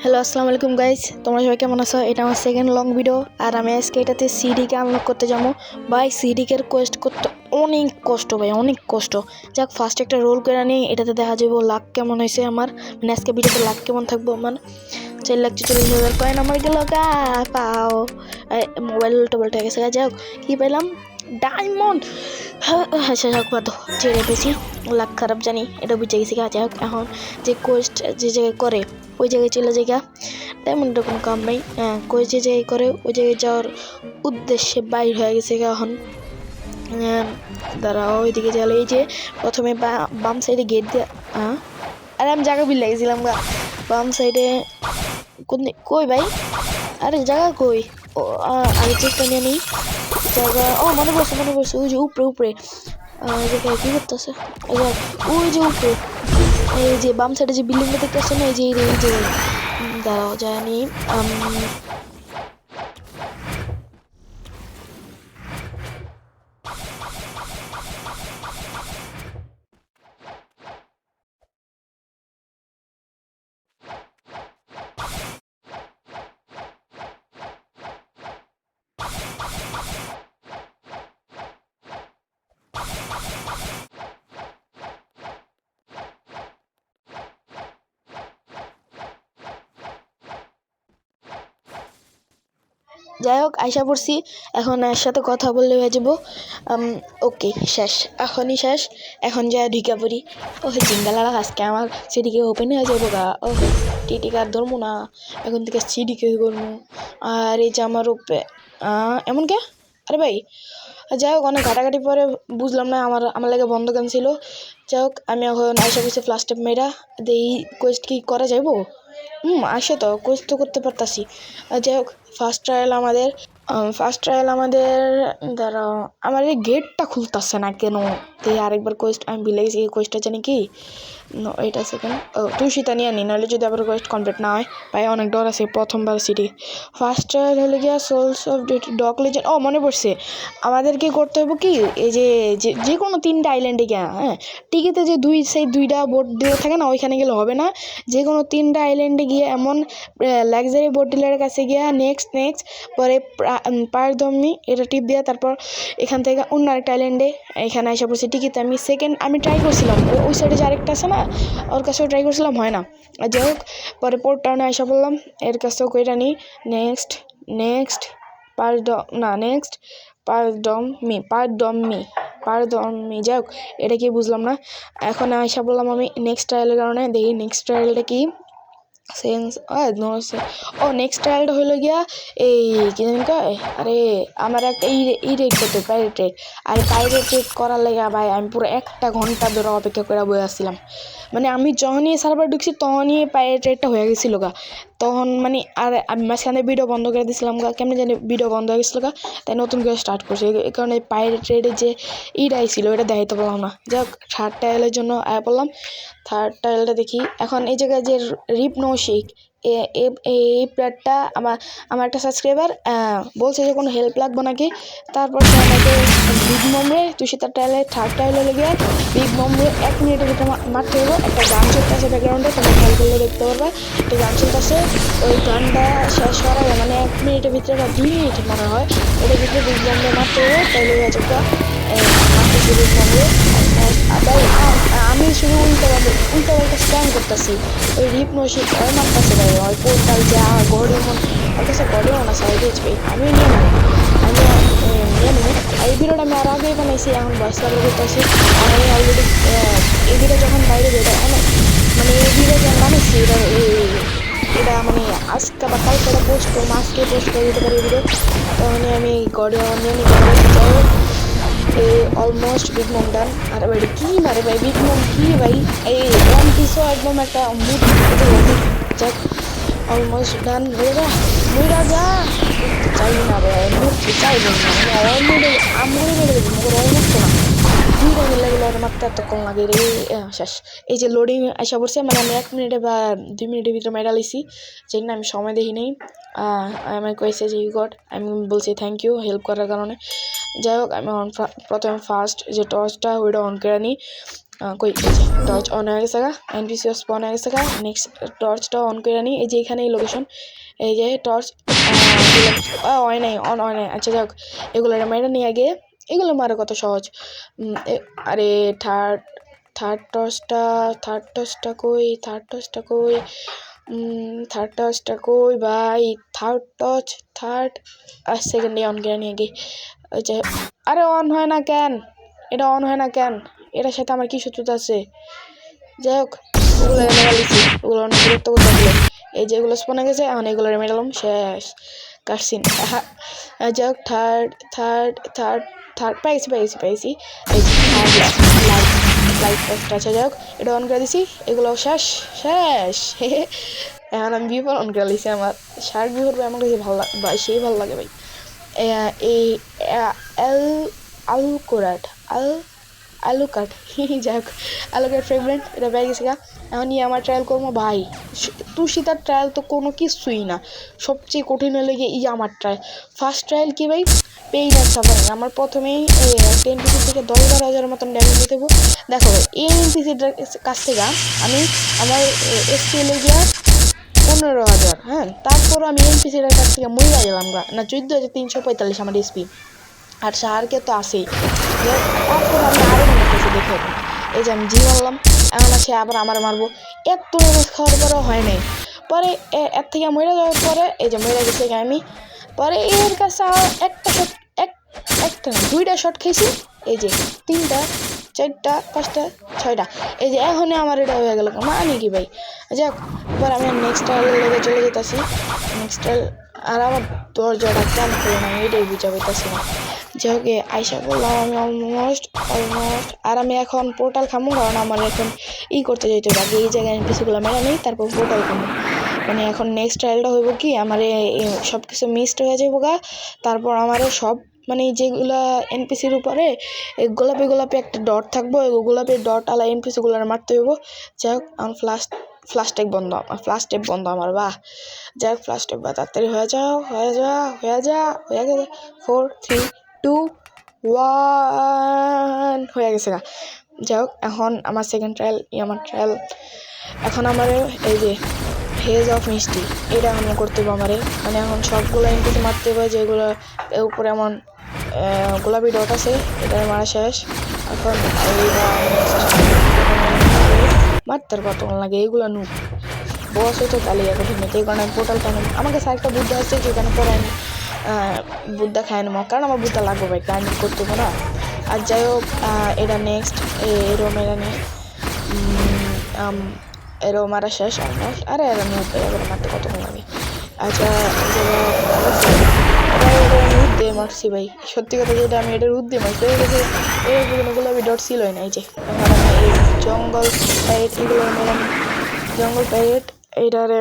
Hello আসসালামু আলাইকুম guys, তোমরা সবাই কেমন আছো? এটা আমার সেকেন্ড লং ভিডিও। আর আমি আজকে এটাতে সিডিকে আনলক করতে যাবো। ভাই সিডিকের কোয়েস্ট করতে অনেক কষ্ট ভাই, অনেক কষ্ট। যাক ফার্স্ট একটা রোল করে নিই, এটাতে দেখা যাবো লাক কেমন হয়েছে আমার, মানে আজকে ভিডিওতে লাক কেমন থাকবো আমার। 4,44,000 কয়েন আমার গেল গা পাও। মোবাইল উল্টো পাল্টে গেছে। যাই হোক কী পাইলাম, ডায়মন্ড। হ্যাঁ সে হোক বাদ, ছেড়ে পেয়েছি। লাক খারাপ জানি, এটা বুঝে গেছি গা। যাই হোক এখন যে কোয়েস্ট যে জায়গায় করে ওই জায়গায় চলে যাই। ডায়মন্ডের কোনো কাম নেই। কোয়েস্ট যে জায়গায় করে ওই জায়গায় যাওয়ার উদ্দেশ্যে বাইর হয়ে গেছে এখন। দাঁড়াও ওইদিকে গেলে এই যে প্রথমে বাম সাইডে গেট দিয়ে, আরে আমি জায়গা বিল লাগিয়েছিলাম গা বাম সাইডে। কোন কই ভাই, আরে জায়গা কই? ও আগে চেষ্টা নিয়ে নিই জায়গা। ও মনে পড়ছে ওই যে উপরে উপরে জায়গায় কী করতেছে ওই যে উপরে, এই যে বাম সাইডে যে বিল্ডিংটা দেখতেছে না, এই যে দাঁড়াও জানি। যাই হোক আশা করছি এখন এর সাথে কথা বললে হয়ে যাবো। ওকে শেষ, এখনই শেষ। এখন যা ঢুকে পড়ি। ও জিঙ্গালারা আজকে আমার সিডিকে ওপেন হয়ে যাবো গা। ও টিটিকে আর ধরবো না, এখন থেকে সিডিকে করবো। আর এই যে আমার উপরে এমন কে, আরে ভাই যাই হোক অনেক ঘাটাঘাটি পরে বুঝলাম না আমার লাগে বন্ধ কেন ছিল। যাই হোক আমি এখন আশা করছি ফ্লাস্ট টেপ মেয়েরা এই কোয়েস্ট কি করা যাইব। আসে তো কোয়েস্ট তো করতে পারতাছি। যাই হোক ফার্স্ট ট্রায়াল আমাদের ধরো আমার এই গেটটা খুলতেছে না কেন। তো আরেকবার কোয়েস্ট আমি ভুলে গেছি, কোয়েস্টটা জানি কি এটা সেকেন্ড তুই সেটা নিয়ে আনি, নাহলে যদি আবার কোয়েস্ট কমপ্লিট না হয় ভাই অনেক ডর আছে প্রথমবার সিটি। ফার্স্ট ট্রায়াল হলে গিয়া সোলস অফ ডগ লেজেন্ড। মনে পড়ছে আমাদের কি করতে হবে কি, এই যে কোনো 3টা আইল্যান্ডে গিয়া, টিকিতে যে দুইটা বোট দেওয়া থাকে না, ওইখানে গেলে হবে না। যে কোনো 3টা আইল্যান্ডে গিয়ে এমন লাক্সারি বোট ডিলারের কাছে গিয়া নেক্সট পরে পায়ের দমনি এটা টিপ দেওয়া, তারপর এখান থেকে অন্য আরেকটা আইল্যান্ডে এখানে এসে পড়ছি টিকিতে। আমি ট্রাই করছিলাম ওই সাইডে যে আরেকটা আছে না, ওর কাছেও ট্রাই করছিলাম, হয় না। যাই হোক পরে পোর্ট টাউনে এসে পড়লাম, এর কাছেও কইরা নিই। নেক্সট পারদমি। যাই হোক এটা কি বুঝলাম না। এখন এসে বললাম আমি নেক্সট ট্রায়ালের কারণে, দেখি নেক্সট ট্রায়ালটা কি নেক্সট ট্রায়ালটা হইলো গিয়া এই কি জানি কয়, আরে আমার একটা ই রেড করতে পাইরেট রেড। আর পাইরেট রেড করার লাগে ভাই আমি পুরো 1 ঘন্টা ধরে অপেক্ষা করে বয়ে আসছিলাম। মানে আমি যখনই সার্ভার ঢুকছি তখনই পাইরেট রেডটা হয়ে গেছিলো গা। তখন মানে আর আমি মাঝখানে ভিডিও বন্ধ করে দিয়েছিলাম গা, কেমনি জানি ভিডিও বন্ধ হয়ে গেছিলো গা, তাই নতুন করে স্টার্ট করছি। এই কারণে পাইরেট রেডের যে ইটাই ছিল ওটা দেখাইতে পারলাম না। যাক থার্ড ট্রায়ালের জন্য আয়া পড়লাম। থার্ড ট্রায়ালটা দেখি এখন। এই জায়গায় যে রিপ নৌশিক এই প্লেয়ারটা আমার একটা সাবস্ক্রাইবার বলছে যে কোনো হেল্প লাগবে নাকি। তারপর সে আমাকে বিগ মমরে তুই সেটা থার্ড ট্রায়ালে লেগে বিগ মমরে 1 মিনিটের ভিতরে মারতে হবে। একটা গান চলতেছে ব্যাকগ্রাউন্ডে, তোমরা খেয়াল করলে দেখতে পারবা একটা গান চলতেছে। ওই গানটা শেষ হওয়ার আগে মানে 1 মিনিটের ভিতরে বা 2 মিনিট মনে হয় ওটার ভিতরে বিগ মমরে মারতে হবে, তাইলে হয়ে যাবে মারতেছি বিগ মমরে। আমি শুধু উল্টা স্ক্যান করতেছি, ওই রিপ নৌশিক মারতেছে ভাই। ওই পোর্টাল যা গড়িমন ওর কাছে গড়িমন আছে এইচপি, আমি নিয়ে নেবো। এই ভিডিওটা আমি আর আগে বানাইছি, এখন ভয়েস ওভার করতেছি। আর আমি অলরেডি এই ভিডিও যখন বাইরে বেরো মানে এই ভিডিও যখন বানাইছি এটা মানে আজকে বা কালকে পোস্ট করবো, আজকে পোস্ট করে দিতে পারি ভিডিও। তখন আমি গড়িমন নিয়ে নিতে পারি। অলমোস্ট বিগ মম ডান। আরে ভাই কি মারে ভাই, বিগ মম কি ভাই, এই ওয়ান পিসও একদম একটা মুড। যাক অলমোস্ট ডান হয়ে যা চাই না ভাই, মুড চাইব না মানে অলমোস্ট আমগুলো মেরে দেবো মগর অলমোস্ট না। 2টা মিলে গেলে আর মারতে এতক্ষণ লাগে রে। শেষ এই যে লোডিং আসা পড়ছে, মানে আমি 1 মিনিটে বা 2 মিনিটের ভিতরে মেরা লাইছি, সেই না আমি সময় দেখি নেই। আমাকে কয়েছে যে আমি বলছি থ্যাংক ইউ হেল্প করার কারণে। যাই হোক আমি প্রথমে ফার্স্ট যে টর্চটা ওইটা অন করে নিই। কই এই যে টর্চ অন হয়ে গেছে গা, এনপিসি স্পন হয়ে গেছে গা। নেক্সট টর্চটা অন করে নিই, এই যে এখানেই লোকেশন, এই যে টর্চ হয় নাই, অন হয় নাই। আচ্ছা যাক, এগুলো মেরে নিয়ে আগে, এগুলো মারা কত সহজ। আরে থার্ড থার্ড টর্চটা কই, থার্ড টর্চটা কই ভাই, থার্ড সেকেন্ডে অন করে নিয়ে গিয়ে। আচ্ছা আরে অন হয় না কেন, এটা অন হয় না কেন, এটার সাথে আমার কি শত্রুতা আছে? যাই হোক, ওগুলো মেরে লিখি, ওগুলো অনেক বিরক্ত করতে লাগলো। এই যে এগুলো স্পনে গেছে, এখন এগুলো মেরালাম, শেষ কাটসিন। যাই হোক, থার্ড পাইছি। এই যে লাইট ফার্স্ট আছে। যাই হোক, এটা অন করে দিছি, এগুলো শেষ। এখন আমি বিপর অন করে লিছি। আমার শার্ক বিপর আমার কাছে ভালো লাগে ভাই, সেই ভালো লাগে ভাই। এই আলু কাট যাই হোক, আলু কাট ফ্রেগমেন্ট এটা পেয়ে গেছে গা। এখন নিয়ে আমার ট্রায়াল করবো ভাই। তুষিতার ট্রায়াল তো কোনো কিছুই না, সবচেয়ে কঠিন হলে গিয়ে আমার ট্রায়াল। ফার্স্ট ট্রায়াল কি ভাই, পেইন আর সাফারিং। আমার প্রথমেই 10 থেকে 10-12 হাজার মতন ড্যামেজ দিতে হবে। দেখো ভাই, এই এনপিসির কাছ থেকে আমি আমার এসপি গিয়া 15,000, হ্যাঁ। তারপর আমি এনপিসির কাছ থেকে মরিয়া গেলাম গা, না 14,345 আমার এসপি। আর শাহারকে তো আসেই। তারপর আমি আরও মনে করছি দেখে, এই যে আমি জি মারলাম, এখন সে আবার আমার মারবো। এত ড্যামেজ খাওয়ার পরেও হয় নাই। পরে এর থেকে মরে যাওয়ার পরে এই যে মরে গেছে আমি। পরে এর কাছে একটা না 2টা শট খেয়েছি, এই যে 3টা 4টা 5টা 6টা, এই যে এখনই আমার এটা হয়ে গেল মানে কি ভাই। যাক, পরে আমি নেক্সট ট্রায়ালের লেগে চলে যেতেছি। নেক্সট ট্রায়াল আর আমার দরজাটা কেন করে না এটাই বুঝা পাইতেছি না। যাই হোক, আইসা বললাম আমি অলমোস্ট। আর আমি এখন পোর্টাল খামু, কারণ আমার এখন করতে যেতে হবে আগে, এই জায়গায় এনপিসিগুলো মেরে নেই, তারপর পোর্টাল খামু। মানে এখন নেক্সট ট্রায়ালটা হইব কি, আমার সব কিছু মিসড হয়ে যাবো গা। তারপর আমার সব মানে যেগুলা এনপিসির উপরে গোলাপি একটা ডট থাকবো, গোলাপি ডট আলা এনপিসিগুলোর মারতে হইব। যাই হোক, এখন ফ্লাশ টেপ বন্ধ আমার, বাহ। যাই হোক, ফ্লাশ টেপ বা তাড়াতাড়ি হয়ে যা 4 3 2 1 হয়ে গেছে গা। যাই হোক, এখন আমার সেকেন্ড ট্রায়াল এখন আমার এই যে হেজ অফ মিস্টি, এটা এখন করতে হবে আমারে। মানে এখন সবগুলো এনপিসি মারতে হবে যেগুলো উপরে এমন গোলাপি ডট আছে, এটা মারা শেষ। এখন মারতে কত লাগে, এইগুলো নু বস হয়তো তাহলে কঠিন হতো, এই কারণে আমি পোর্টাল কেন আমাকে সাইডটা বুদ্ধা আসছে, যেখানে পরে আমি বুদ্ধা খাই নেবো, কারণ আমার বুদ্ধা লাগবে ভাই, গ্রাইন্ডিং করতে হবে না। আর যাই হোক, এটা নেক্সট এরও মেরা নিয়ে এরও মারা শেষ অলমোস্ট। আরে এবার মারতে কতক্ষণ লাগে। আচ্ছা, রুদ দিয়ে মারছি ভাই, সত্যি কথা যেটা আমি এটা রুদ দিয়ে মারছি, এগুলো আমি ডট ছিল না। এই যে এখন আমি এই জঙ্গল প্যারেট এগুলো মেলাম, জঙ্গল প্যারেট এইটারে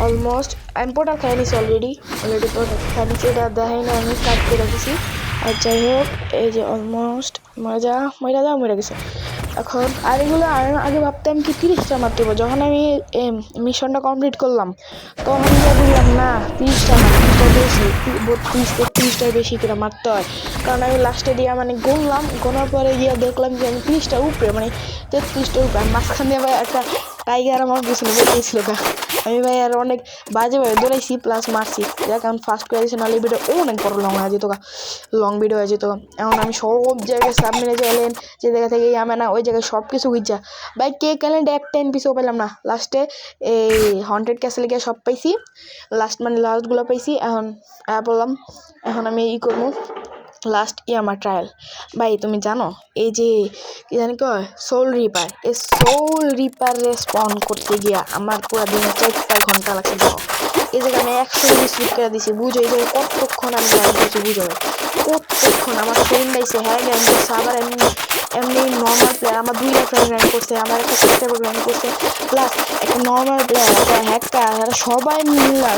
অলমোস্ট আমি পোর্টাল খাই নিছি অলরেডি পোর্টাল খাই নিছি, এটা দেখাই না, আমি কাট করে রাখছি। আর যাই হোক, এই যে অলমোস্ট মরে গেছে। এখন আর এগুলো আগে ভাবতাম কি 30টা মারতে হবে, যখন আমি মিশনটা কমপ্লিট করলাম তখন বুঝলাম না 30টা না, 30টা বেশি, 32-33টার বেশি করে মারতে হয়। কারণ আমি লাস্টে দিয়ে মানে গোনার পরে গিয়ে দেখলাম যে আমি 30টার উপরে, মানে 33টার উপরে। মাঝখানে ভাই একটা টাইগার আমার পিছনে বেরিয়েছিল গা, আমি ভাই আর অনেক বাজেভাবে দৌড়াইছি প্লাস মারছি। যাক, এখন ফার্স্ট করে দিয়েছি, নাহলে ভিডিও অনেক বড় লং হয়ে যেত গা, এখন আমি সব জায়গায় সাবমিনে যাইলেন, যে জায়গা থেকে আমি না ওই জায়গায় সব কিছু বুঝা ভাই, কে ক্যালেন্ডে একটা এনপিসিও পেলাম না। লাস্টে এই হন্টেড ক্যাসেলে গিয়ে সব পাইছি, লাস্টগুলো পাইছি। এখন বললাম এখন আমি করবো লাস্ট আমার ট্রায়াল। ভাই তুমি জানো এই যে কি জানি কয় সোল রিপার, এই সোল রিপারে স্পন করতে গিয়া আমার পুরো দিনে 4 ঘন্টা লাগছে। দেখো, এই জায়গায় আমি 100 স্লিপ করে দিছি, বুঝো এই জায়গায় কতক্ষণ আমি লাইভ করছি, বুঝো কতক্ষণ আমার ফ্রেন্ড আইসে, হ্যাঁ গ্রাইন্ড করছে, আবার এমনি নর্মাল প্লেয়ার আমার 2টা ফ্রেন্ড গ্রাইন্ড করছে, আমার একটা সাবস্ক্রাইবার গ্রাইন্ড করছে, প্লাস একটা নর্মাল প্লেয়ার, একটা হ্যাকার, সবাই মিললা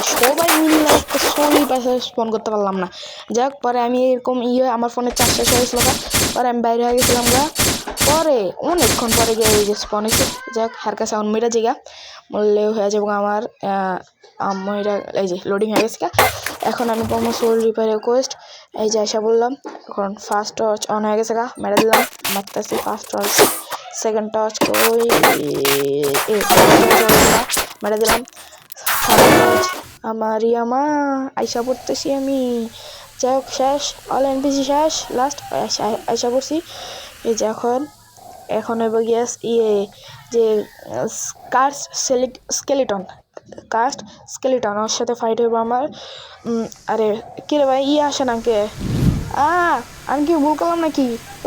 একটা সোলই পাশে স্পন করতে পারলাম না। যাক, পরে আমি এরকম আমার ফোনে চার্জটা শেষ হয়েছিল, পরে আমি বাইরে হয়ে গেছিলাম গা। পরে অনেকক্ষণ পরে গিয়ে এই যে স্পন হয়েছে। যাক, হার কাছে এখন মেয়েরা জায়গা মরলেও হয়ে যাবো আমার মেয়েরা, এই যে লোডিং হয়ে গেছে। এখন আমি পাবো সোল রিপার রিকোয়েস্ট, এই যে আইসা বললাম এখন ফার্স্ট টর্চ অন হয়ে গেছে মেরে দিলাম মারতেছি ফার্স্ট টর্চ সেকেন্ড টর্চ কই মেরে দিলাম থার্ড টর্চ আমারই আইসা পড়তেছি আমি যাই হোক শেষ অল এনপিসি শেষ লাস্ট আইসা পড়ছি এই যে এখন হইব গিয়াস যে কাস্ট স্কেলিটন ওর সাথে ফাইট হইব আমার আরে কিরে ভাই আসে না কে আমি কি ভুল করলাম নাকি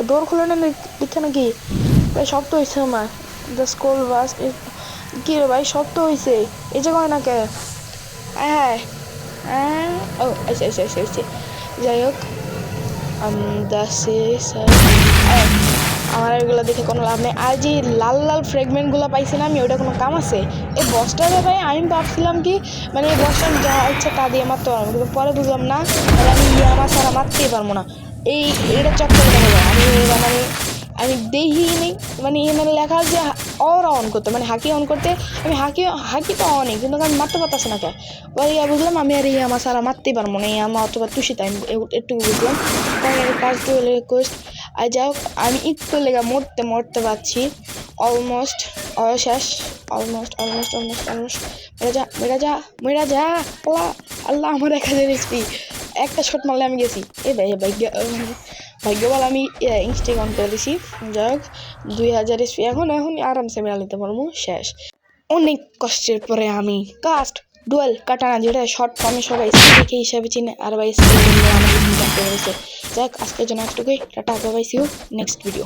ডোর খুলে না দেখে নাকি ভাই শক্ত হয়েছে আমার দ্য স্কুল বাস কি রে ভাই শক্ত হয়েছে এই যে কয় না কে হ্যাঁ ও আচ্ছা যাই হোক আমার এগুলো দেখে কোনো লাভ নেই আর যে লাল ফ্রেগমেন্টগুলো পাইছি না আমি ওটা কোনো কাম আছে এই বসটারে ভাই আমি ভাবছিলাম কি মানে এই বসটা যা ইচ্ছা তা দিয়ে মারতে পারবো কিন্তু পরে বুঝলাম না তাহলে আমি আমার ছাড়া মারতেই পারবো না এইটা চক্কর দেখা যায় আমি দেখি নেই মানে লেখা যে অন করতে মানে হাকি অন করতে আমি হাকি তো অনই কিন্তু আমি মারতে পারতেছি না কে ওই বুঝলাম আমি আর আমার সারা মারতেই পারবো না আমার অথবা তুষিতে আমি একটু বুঝলাম কাজ কোয়েস্ট আর যাই হোক আমি একটু লেগা মরতে পারছি অলমোস্ট শেষ অলমোস্ট মেরা যা আল্লাহ আমার 1000 এসপি একটা শট মারলে আমি গেছি ভাগ্যবাল আমি ইনস্টিক অন করে দিছি যাই হোক 2000 এসপি এখন আরামসে মেরা নিতে পারবো শেষ অনেক কষ্টের পরে আমি কাস্ট ডুয়েল কাটানা যেটা শর্ট ফর্মে সবাই দেখে হিসাবে চিনে আর ভাই আমাদের যাই হোক আজকের জন্য একটুকুই tata bye see you next video